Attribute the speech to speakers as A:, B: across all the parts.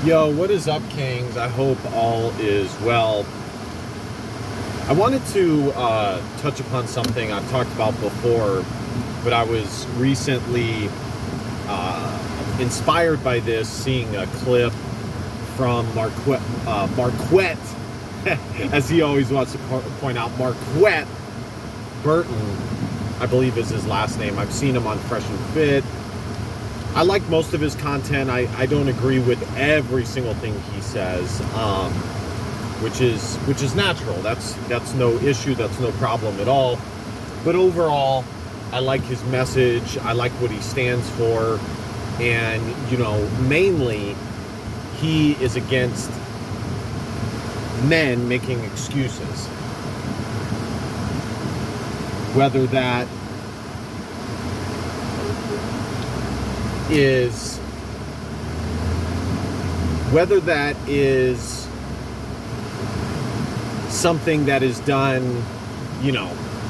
A: Yo, what is up, Kings? I hope all is well. I wanted to touch upon something I've talked about before, but I was recently inspired by this, seeing a clip from Marquette, as he always wants to point out, Marquette Burton, I believe is his last name. I've seen him on Fresh and Fit. I like most of his content. I don't agree with every single thing he says, which is natural. That's no issue. That's no problem at all. But overall, I like his message. I like what he stands for, and mainly, he is against men making excuses, whether that is something that is done,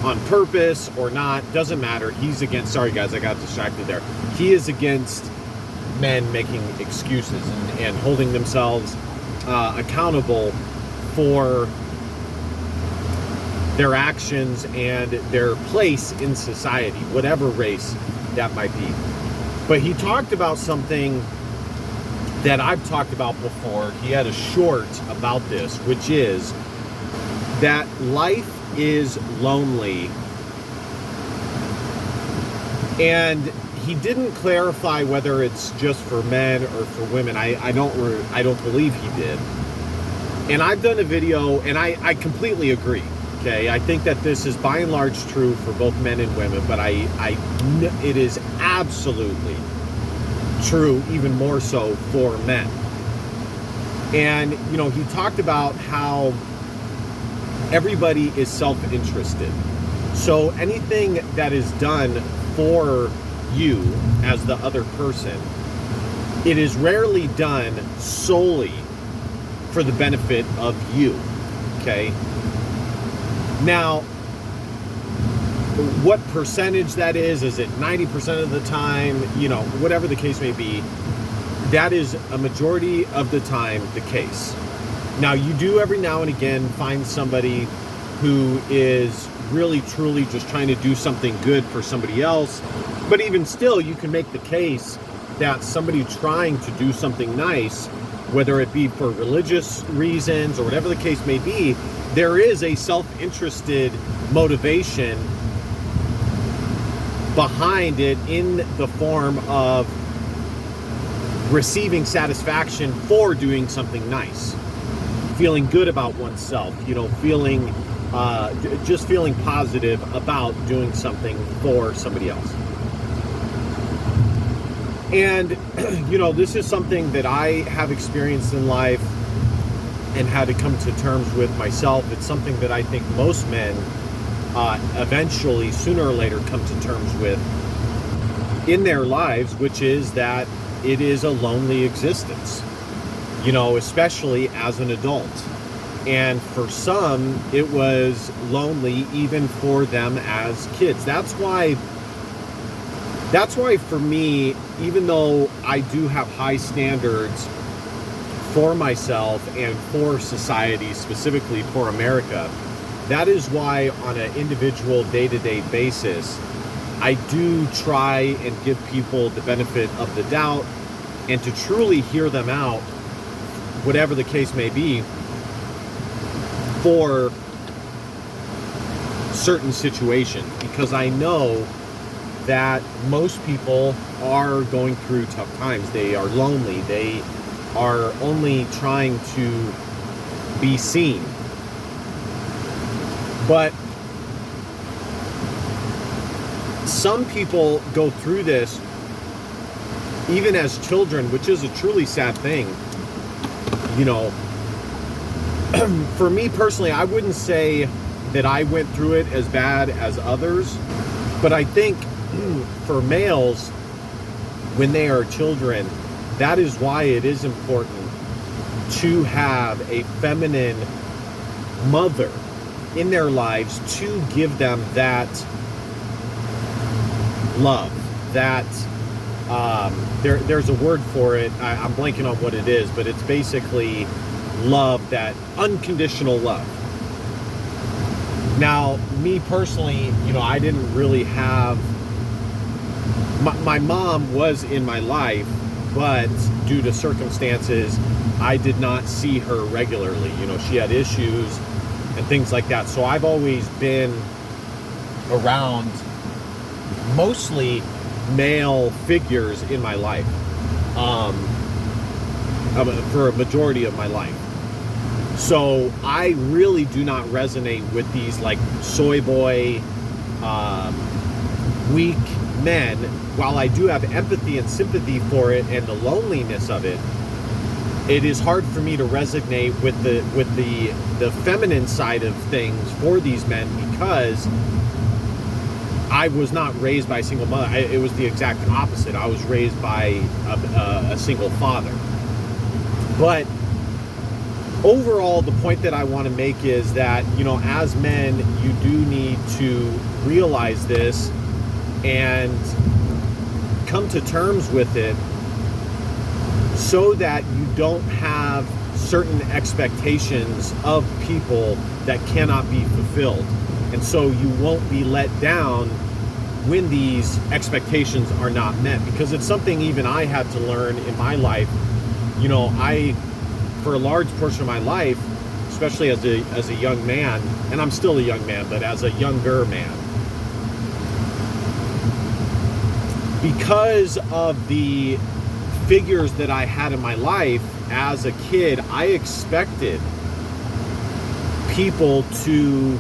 A: on purpose or not, doesn't matter. He's against, sorry guys, I got distracted there. He is against men making excuses and holding themselves accountable for their actions and their place in society, whatever race that might be. But he talked about something that I've talked about before. He had a short about this, which is that life is lonely. And he didn't clarify whether it's just for men or for women. I don't believe he did. And I've done a video, and I completely agree. Okay, I think that this is by and large true for both men and women, but it is absolutely true, even more so for men. And he talked about how everybody is self-interested. So anything that is done for you as the other person, it is rarely done solely for the benefit of you. Okay. Now, what percentage that is it 90% of the time, whatever the case may be, that is a majority of the time the case. Now, you do every now and again find somebody who is really, truly just trying to do something good for somebody else. But even still, you can make the case that somebody trying to do something nice, whether it be for religious reasons or whatever the case may be, there is a self-interested motivation behind it in the form of receiving satisfaction for doing something nice, feeling good about oneself, feeling positive about doing something for somebody else. And, this is something that I have experienced in life and had to come to terms with myself. It's something that I think most men eventually, sooner or later, come to terms with in their lives, which is that it is a lonely existence, especially as an adult. And for some, it was lonely even for them as kids. That's why for me, even though I do have high standards for myself and for society, specifically for America, that is why on an individual day-to-day basis, I do try and give people the benefit of the doubt and to truly hear them out, whatever the case may be, for certain situations, because I know that most people are going through tough times. They are lonely. They are only trying to be seen. But some people go through this even as children, which is a truly sad thing. For me personally, I wouldn't say that I went through it as bad as others, but I think for males, when they are children, that is why it is important to have a feminine mother in their lives to give them that love, that there's a word for it. I'm blanking on what it is, but it's basically love, that unconditional love. Now, me personally, I didn't really have, my mom was in my life, but due to circumstances, I did not see her regularly. She had issues and things like that. So I've always been around mostly male figures in my life, for a majority of my life. So I really do not resonate with these like soy boy, weak men. While I do have empathy and sympathy for it and the loneliness of it, it is hard for me to resonate with the feminine side of things for these men, because I was not raised by a single mother. It was the exact opposite. I was raised by a single father. But overall, the point that I want to make is that, as men, you do need to realize this and come to terms with it, so that you don't have certain expectations of people that cannot be fulfilled. And so you won't be let down when these expectations are not met, because it's something even I had to learn in my life. For a large portion of my life, especially as a young man, and I'm still a young man, but as a younger man, because of the figures that I had in my life as a kid, I expected people to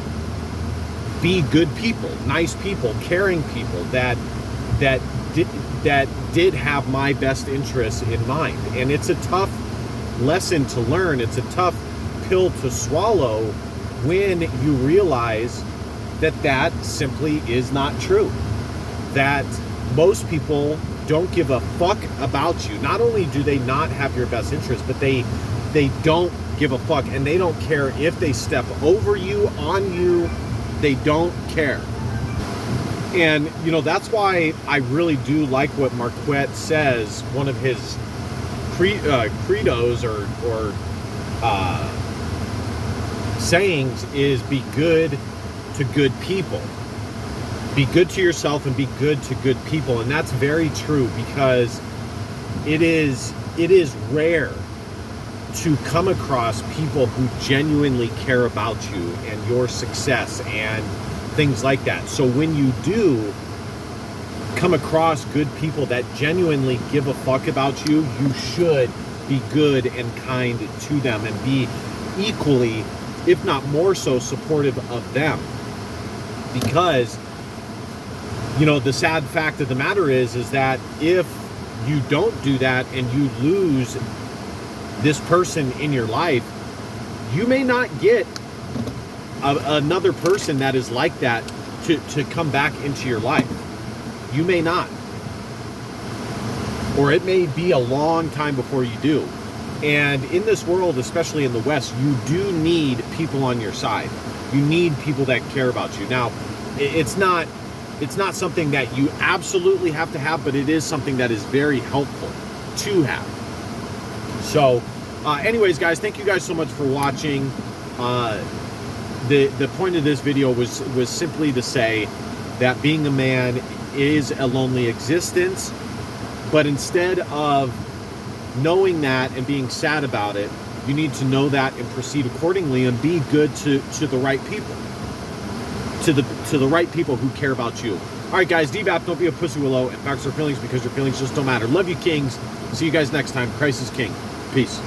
A: be good people, nice people, caring people that did have my best interests in mind. And it's a tough lesson to learn. It's a tough pill to swallow when you realize that simply is not true. That most people don't give a fuck about you. Not only do they not have your best interest, but they don't give a fuck, and they don't care if they step over you, on you. They don't care. And that's why I really do like what Marquette says. One of his credos or sayings is, be good to good people. Be good to yourself and be good to good people. And that's very true, because it is rare to come across people who genuinely care about you and your success and things like that. So when you do come across good people that genuinely give a fuck about you, you should be good and kind to them and be equally, if not more so, supportive of them. Because the sad fact of the matter is that if you don't do that and you lose this person in your life, you may not get another person that is like that to come back into your life. You may not. Or it may be a long time before you do. And in this world, especially in the West, you do need people on your side. You need people that care about you. Now, it's not something that you absolutely have to have, but it is something that is very helpful to have. So, anyways, guys, thank you guys so much for watching. The point of this video was simply to say that being a man is a lonely existence, but instead of knowing that and being sad about it, you need to know that and proceed accordingly and be good to the right people, to the right people who care about you. All right, guys, DBAP, don't be a pussy willow, and facts are feelings because your feelings just don't matter. Love you, kings. See you guys next time. Christ is king. Peace.